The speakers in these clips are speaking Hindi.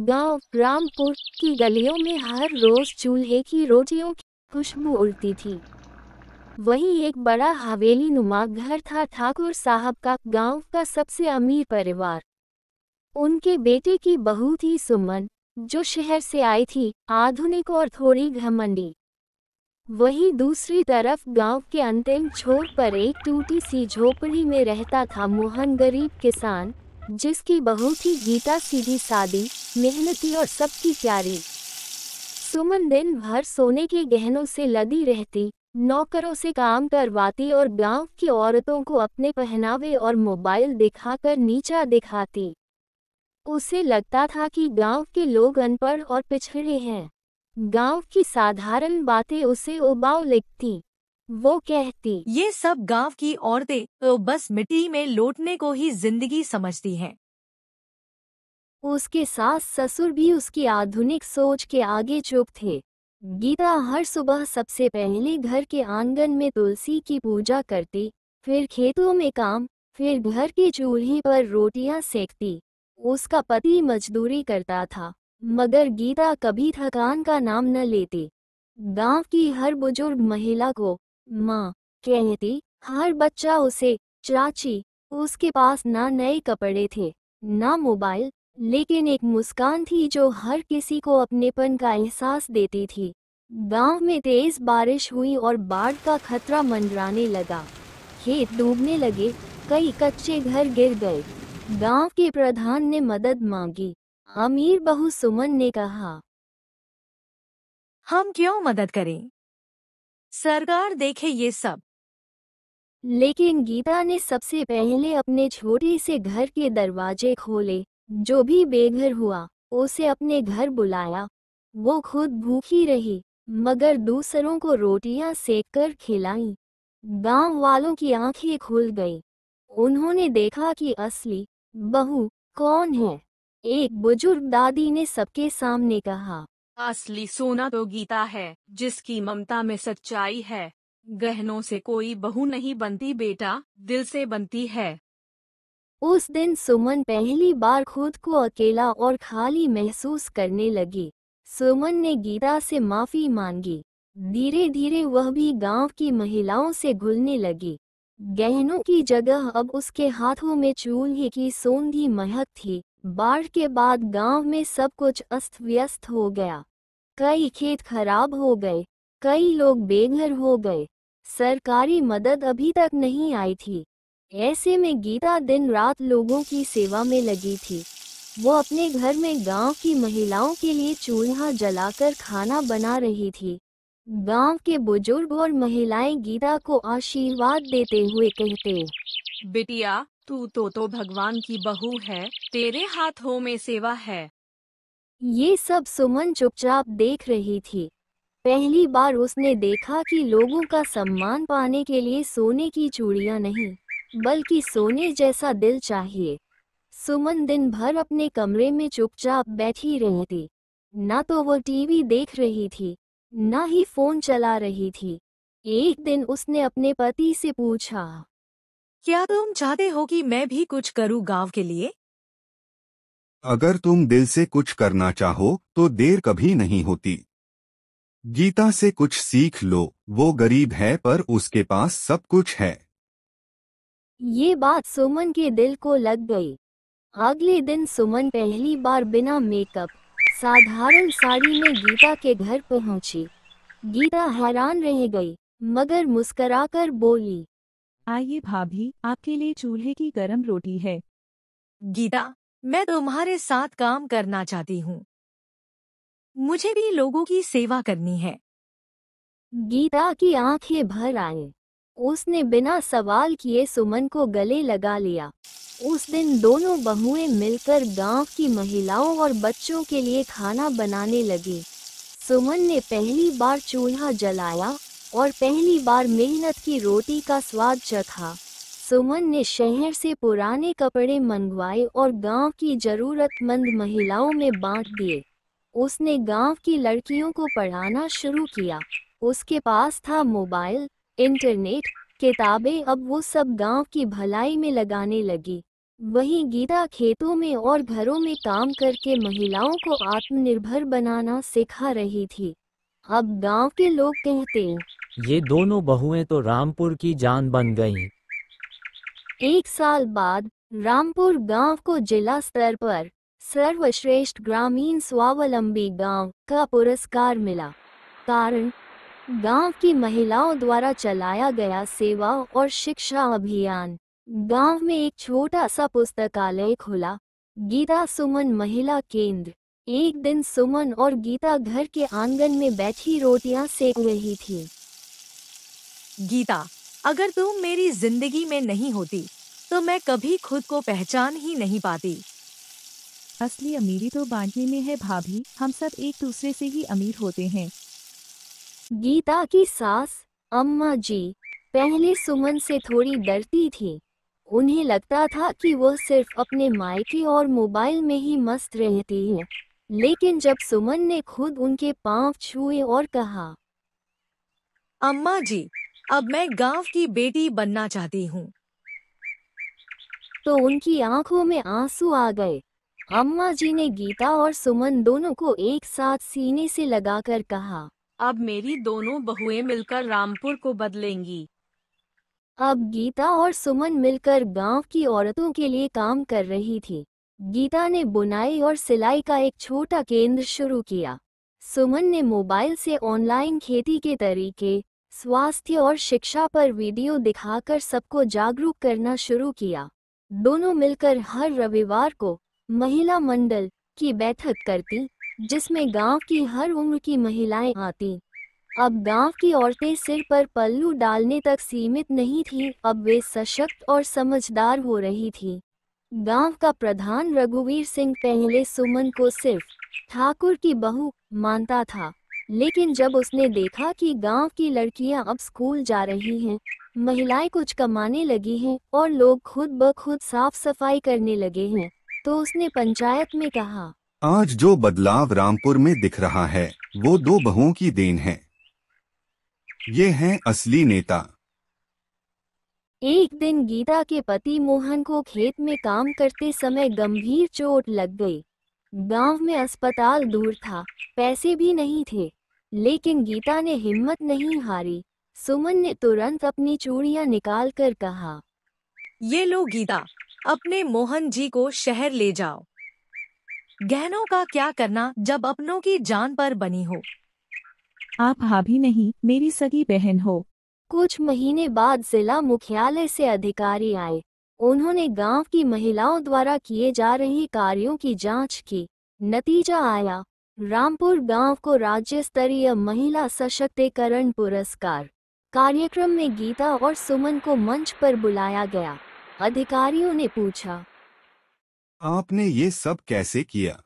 गांव रामपुर की गलियों में हर रोज चूल्हे की रोटियों की खुशबू उड़ती थी। वहीं एक बड़ा हवेली नुमा घर था। ठाकुर साहब का गांव का सबसे अमीर परिवार। उनके बेटे की बहू थी सुमन, जो शहर से आई थी, आधुनिक और थोड़ी घमंडी। वहीं दूसरी तरफ गांव के अंतिम छोर पर एक टूटी सी झोपड़ी में रहता था मोहन, गरीब किसान, जिसकी बहू थी गीता, सीधी सादी, मेहनती और सबकी प्यारी। सुमन दिन भर सोने के गहनों से लदी रहती, नौकरों से काम करवाती और गांव की औरतों को अपने पहनावे और मोबाइल दिखाकर नीचा दिखाती। उसे लगता था कि गांव के लोग अनपढ़ और पिछड़े हैं। गांव की साधारण बातें उसे उबाऊ लगती। वो कहती, ये सब गांव की औरतें तो बस मिट्टी में लौटने को ही जिंदगी समझती हैं। उसके सास ससुर भी उसकी आधुनिक सोच के आगे चुप थे। गीता हर सुबह सबसे पहले घर के आंगन में तुलसी की पूजा करती, फिर खेतों में काम, फिर घर के चूल्हे पर रोटियां सेकती। उसका पति मजदूरी करता था, मगर गीता कभी थकान का नाम न लेती। गांव की हर बुजुर्ग महिला को माँ कहती, हर बच्चा उसे चाची। उसके पास ना नए कपड़े थे, ना मोबाइल, लेकिन एक मुस्कान थी जो हर किसी को अपनेपन का एहसास देती थी। गांव में तेज बारिश हुई और बाढ़ का खतरा मंडराने लगा। खेत डूबने लगे, कई कच्चे घर गिर गए। गांव के प्रधान ने मदद मांगी। अमीर बहू सुमन ने कहा, हम क्यों मदद करें? सरकार देखे ये सब। लेकिन गीता ने सबसे पहले अपने छोटे से घर के दरवाजे खोले। जो भी बेघर हुआ, उसे अपने घर बुलाया। वो खुद भूखी रही, मगर दूसरों को रोटियां सेककर खिलाई। गांव वालों की आंखें खुल गईं। उन्होंने देखा कि असली बहू कौन है। एक बुजुर्ग दादी ने सबके सामने कहा, असली सोना तो गीता है, जिसकी ममता में सच्चाई है। गहनों से कोई बहू नहीं बनती बेटा, दिल से बनती है। उस दिन सुमन पहली बार खुद को अकेला और खाली महसूस करने लगी। सुमन ने गीता से माफी मांगी। धीरे धीरे वह भी गांव की महिलाओं से घुलने लगी। गहनों की जगह अब उसके हाथों में चूल्हे की सोंधी महक थी। बाढ़ के बाद गांव में सब कुछ अस्त व्यस्त हो गया। कई खेत खराब हो गए, कई लोग बेघर हो गए। सरकारी मदद अभी तक नहीं आई थी। ऐसे में गीता दिन रात लोगों की सेवा में लगी थी। वो अपने घर में गांव की महिलाओं के लिए चूल्हा जलाकर खाना बना रही थी। गांव के बुजुर्ग और महिलाएं गीता को आशीर्वाद देते हुए कहते, बिटिया, तू तो भगवान की बहू है, तेरे हाथों में सेवा है। ये सब सुमन चुपचाप देख रही थी। पहली बार उसने देखा कि लोगों का सम्मान पाने के लिए सोने की चूड़ियां नहीं, बल्कि सोने जैसा दिल चाहिए। सुमन दिन भर अपने कमरे में चुपचाप बैठी रहती। ना तो वो टीवी देख रही थी, ना ही फोन चला रही थी। एक दिन उसने अपने पति से पूछा, क्या तुम चाहते हो कि मैं भी कुछ करूं गांव के लिए? अगर तुम दिल से कुछ करना चाहो तो देर कभी नहीं होती। गीता से कुछ सीख लो, वो गरीब है पर उसके पास सब कुछ है। ये बात सुमन के दिल को लग गई। अगले दिन सुमन पहली बार बिना मेकअप, साधारण साड़ी में गीता के घर पहुंची। गीता हैरान रह गई, मगर मुस्कुराकर बोली, आइए भाभी, आपके लिए चूल्हे की गरम रोटी है। गीता, मैं तुम्हारे साथ काम करना चाहती हूँ। मुझे भी लोगों की सेवा करनी है। गीता की आंखें भर आईं। उसने बिना सवाल किए सुमन को गले लगा लिया। उस दिन दोनों बहुएं मिलकर गांव की महिलाओं और बच्चों के लिए खाना बनाने लगी। सुमन ने पहली बार चूल्हा जलाया और पहली बार मेहनत की रोटी का स्वाद चखा। सुमन ने शहर से पुराने कपड़े मंगवाए और गांव की जरूरतमंद महिलाओं में बांट दिए। उसने गांव की लड़कियों को पढ़ाना शुरू किया। उसके पास था मोबाइल, इंटरनेट, किताबें। अब वो सब गांव की भलाई में लगाने लगी। वहीं गीता खेतों में और घरों में काम करके महिलाओं को आत्मनिर्भर बनाना सिखा रही थी। अब गांव के लोग कहते हैं, ये दोनों बहुएं तो रामपुर की जान बन गईं। 1 साल बाद रामपुर गांव को जिला स्तर पर सर्वश्रेष्ठ ग्रामीण स्वावलंबी गांव का पुरस्कार मिला। कारण गांव की महिलाओं द्वारा चलाया गया सेवा और शिक्षा अभियान। गांव में एक छोटा सा पुस्तकालय खुला, गीता सुमन महिला केंद्र। एक दिन सुमन और गीता घर के आंगन में बैठी रोटियां सेक रही थी। गीता, अगर तुम मेरी जिंदगी में नहीं होती तो मैं कभी खुद को पहचान ही नहीं पाती। असली अमीरी तो बांटने में है भाभी, हम सब एक दूसरे से ही अमीर होते हैं। गीता की सास अम्मा जी पहले सुमन से थोड़ी डरती थी। उन्हें लगता था कि वह सिर्फ अपने मायके और मोबाइल में ही मस्त रहती है। लेकिन जब सुमन ने खुद उनके पांव छुए और कहा, अम्मा जी, अब मैं गांव की बेटी बनना चाहती हूँ, तो उनकी आंखों में आंसू आ गए। अम्मा जी ने गीता और सुमन दोनों को एक साथ सीने से लगाकर कहा, अब मेरी दोनों बहुएं मिलकर रामपुर को बदलेंगी। अब गीता और सुमन मिलकर गांव की औरतों के लिए काम कर रही थी। गीता ने बुनाई और सिलाई का एक छोटा केंद्र शुरू किया। सुमन ने मोबाइल से ऑनलाइन खेती के तरीके, स्वास्थ्य और शिक्षा पर वीडियो दिखाकर सबको जागरूक करना शुरू किया। दोनों मिलकर हर रविवार को महिला मंडल की बैठक करती, जिसमें गांव की हर उम्र की महिलाएं आती। अब गांव की औरतें सिर पर पल्लू डालने तक सीमित नहीं थीं, अब वे सशक्त और समझदार हो रही थीं। गांव का प्रधान रघुवीर सिंह पहले सुमन को सिर्फ ठाकुर की बहू मानता था, लेकिन जब उसने देखा कि गांव की लड़कियां अब स्कूल जा रही हैं, महिलाएं कुछ कमाने लगी हैं और लोग खुद ब खुद साफ सफाई करने लगे हैं, तो उसने पंचायत में कहा, आज जो बदलाव रामपुर में दिख रहा है वो दो बहुओं की देन है। ये हैं असली नेता। एक दिन गीता के पति मोहन को खेत में काम करते समय गंभीर चोट लग गई। गांव में अस्पताल दूर था, पैसे भी नहीं थे, लेकिन गीता ने हिम्मत नहीं हारी। सुमन ने तुरंत अपनी चूड़ियां निकालकर कहा, ये लो गीता, अपने मोहन जी को शहर ले जाओ। गहनों का क्या करना जब अपनों की जान पर बनी हो। आप भाभी नहीं, मेरी सगी बहन हो। कुछ महीने बाद जिला मुख्यालय से अधिकारी आए। उन्होंने गांव की महिलाओं द्वारा किए जा रहे कार्यों की जांच की। नतीजा आया, रामपुर गांव को राज्य स्तरीय महिला सशक्तिकरण पुरस्कार। कार्यक्रम में गीता और सुमन को मंच पर बुलाया गया। अधिकारियों ने पूछा, आपने ये सब कैसे किया?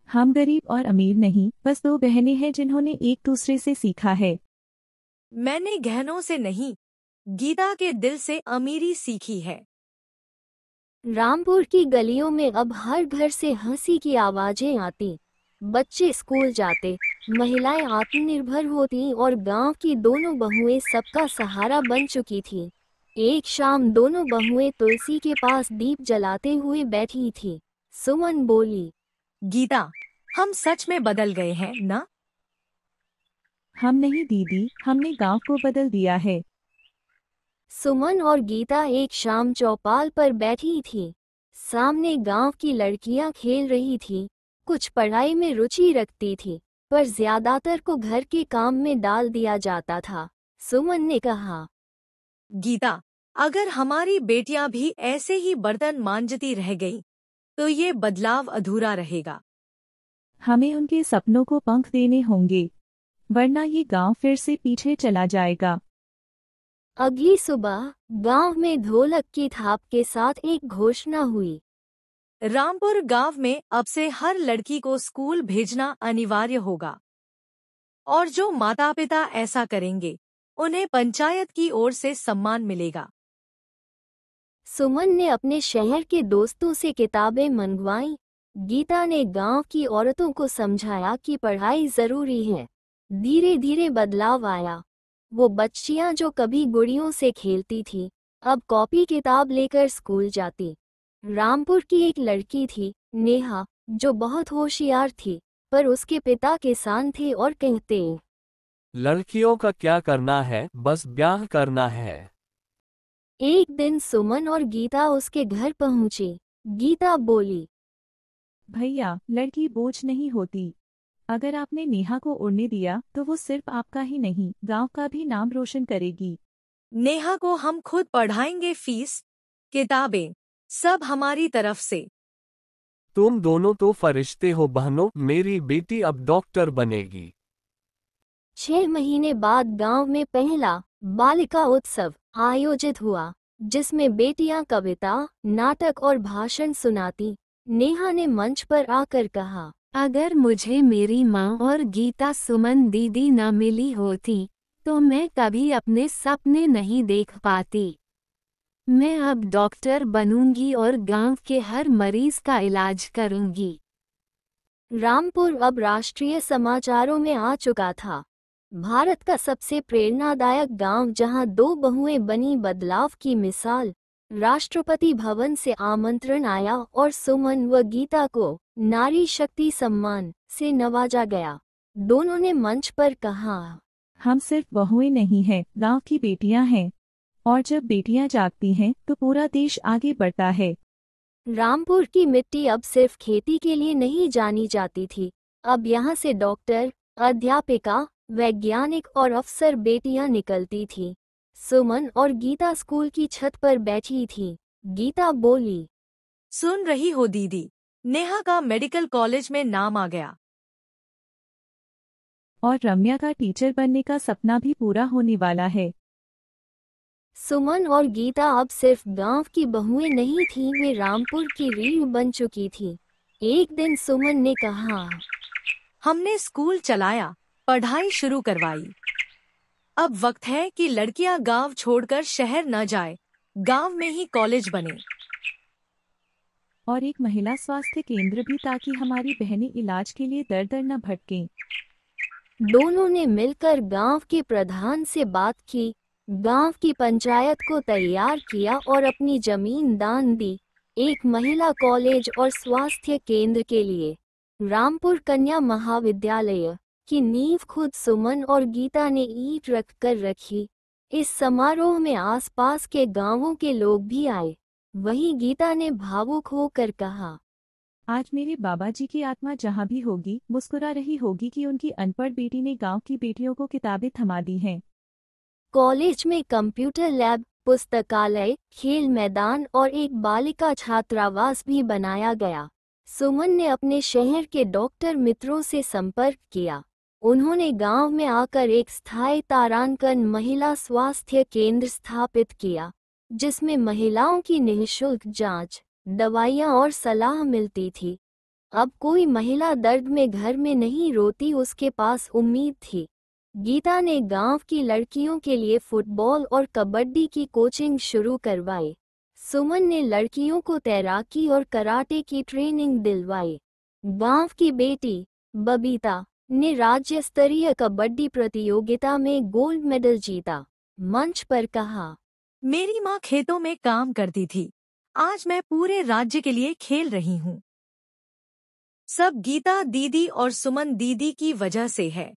हम गरीब और अमीर नहीं, बस दो बहनें हैं जिन्होंने एक दूसरे से सीखा है। मैंने गहनों से नहीं, गीता के दिल से अमीरी सीखी है। रामपुर की गलियों में अब हर घर से हंसी की आवाजें आती। बच्चे स्कूल जाते, महिलाएं आत्मनिर्भर होती और गांव की दोनों बहुएं सबका सहारा बन चुकी थीं। एक शाम दोनों बहुएं तुलसी के पास दीप जलाते हुए बैठी थीं। सुमन बोली, गीता, हम सच में बदल गए हैं ना? हम नहीं दीदी, हमने गांव को बदल दिया है। सुमन और गीता एक शाम चौपाल पर बैठी थी। सामने गांव की लड़कियां खेल रही थीं। कुछ पढ़ाई में रुचि रखती थी, पर ज्यादातर को घर के काम में डाल दिया जाता था। सुमन ने कहा, गीता, अगर हमारी बेटियां भी ऐसे ही बर्तन मांजती रह गई, तो ये बदलाव अधूरा रहेगा। हमें उनके सपनों को पंख देने होंगे, वरना ये गांव फिर से पीछे चला जाएगा। अगली सुबह गांव में ढोलक की थाप के साथ एक घोषणा हुई। रामपुर गांव में अब से हर लड़की को स्कूल भेजना अनिवार्य होगा, और जो माता पिता ऐसा करेंगे उन्हें पंचायत की ओर से सम्मान मिलेगा। सुमन ने अपने शहर के दोस्तों से किताबें मंगवाईं। गीता ने गांव की औरतों को समझाया कि पढ़ाई जरूरी है। धीरे धीरे बदलाव आया। वो बच्चियां जो कभी गुड़ियों से खेलती थी, अब कॉपी किताब लेकर स्कूल जाती। रामपुर की एक लड़की थी, नेहा, जो बहुत होशियार थी, पर उसके पिता किसान थे और कहते, लड़कियों का क्या करना है, बस ब्याह करना है। एक दिन सुमन और गीता उसके घर पहुंची। गीता बोली, भैया, लड़की बोझ नहीं होती। अगर आपने नेहा को उड़ने दिया तो वो सिर्फ आपका ही नहीं, गांव का भी नाम रोशन करेगी। नेहा को हम खुद पढ़ाएंगे, फीस, किताबें, सब हमारी तरफ से। तुम दोनों तो फरिश्ते हो बहनों, मेरी बेटी अब डॉक्टर बनेगी। 6 महीने बाद गांव में पहला बालिका उत्सव आयोजित हुआ, जिसमें बेटियां कविता, नाटक और भाषण सुनाती। नेहा ने मंच पर आकर कहा, अगर मुझे मेरी माँ और गीता सुमन दीदी न मिली होती तो मैं कभी अपने सपने नहीं देख पाती। मैं अब डॉक्टर बनूंगी और गांव के हर मरीज का इलाज करूंगी। रामपुर अब राष्ट्रीय समाचारों में आ चुका था। भारत का सबसे प्रेरणादायक गांव, जहां 2 बहुएं बनी बदलाव की मिसाल। राष्ट्रपति भवन से आमंत्रण आया और सुमन व गीता को नारी शक्ति सम्मान से नवाजा गया। दोनों ने मंच पर कहा, हम सिर्फ बहुएं नहीं हैं, गांव की बेटियां हैं। और जब बेटियां जागती हैं तो पूरा देश आगे बढ़ता है। रामपुर की मिट्टी अब सिर्फ खेती के लिए नहीं जानी जाती थी। अब यहाँ से डॉक्टर, अध्यापिका, वैज्ञानिक और अफसर बेटियां निकलती थीं। सुमन और गीता स्कूल की छत पर बैठी थीं। गीता बोली, सुन रही हो दीदी, नेहा का मेडिकल कॉलेज में नाम आ गया। और रम्या का टीचर बनने का सपना भी पूरा होने वाला है। सुमन और गीता अब सिर्फ गांव की बहुएं नहीं थीं, वे रामपुर की रीढ़ बन चुकी थीं। एक दिन सुमन ने कहा, हमने स्कूल चलाया, पढ़ाई शुरू करवाई। अब वक्त है कि लड़कियां गांव छोड़कर शहर न जाए, गांव में ही कॉलेज बने। और एक महिला स्वास्थ्य केंद्र भी, ताकि हमारी बहनें इलाज के लिए दर दर न भटकें। दोनों ने मिलकर गांव के प्रधान से बात की, गांव की पंचायत को तैयार किया और अपनी जमीन दान दी, एक महिला कॉलेज और स्वास्थ्य केंद्र के लिए। रामपुर कन्या महाविद्यालय की नींव खुद सुमन और गीता ने ईंट रखकर रखी। इस समारोह में आसपास के गांवों के लोग भी आए। वहीं गीता ने भावुक होकर कहा, आज मेरे बाबा जी की आत्मा जहाँ भी होगी, मुस्कुरा रही होगी कि उनकी अनपढ़ बेटी ने गांव की बेटियों को किताबें थमा दी हैं। कॉलेज में कंप्यूटर लैब, पुस्तकालय, खेल मैदान और एक बालिका छात्रावास भी बनाया गया। सुमन ने अपने शहर के डॉक्टर मित्रों से संपर्क किया। उन्होंने गांव में आकर एक स्थायी तारांकन महिला स्वास्थ्य केंद्र स्थापित किया, जिसमें महिलाओं की निःशुल्क जांच, दवाइयां और सलाह मिलती थी। अब कोई महिला दर्द में घर में नहीं रोती, उसके पास उम्मीद थी। गीता ने गांव की लड़कियों के लिए फुटबॉल और कबड्डी की कोचिंग शुरू करवाई। सुमन ने लड़कियों को तैराकी और कराटे की ट्रेनिंग दिलवाई। गांव की बेटी बबीता ने राज्य स्तरीय कबड्डी प्रतियोगिता में गोल्ड मेडल जीता। मंच पर कहा, मेरी माँ खेतों में काम करती थी, आज मैं पूरे राज्य के लिए खेल रही हूँ। सब गीता दीदी और सुमन दीदी की वजह से है।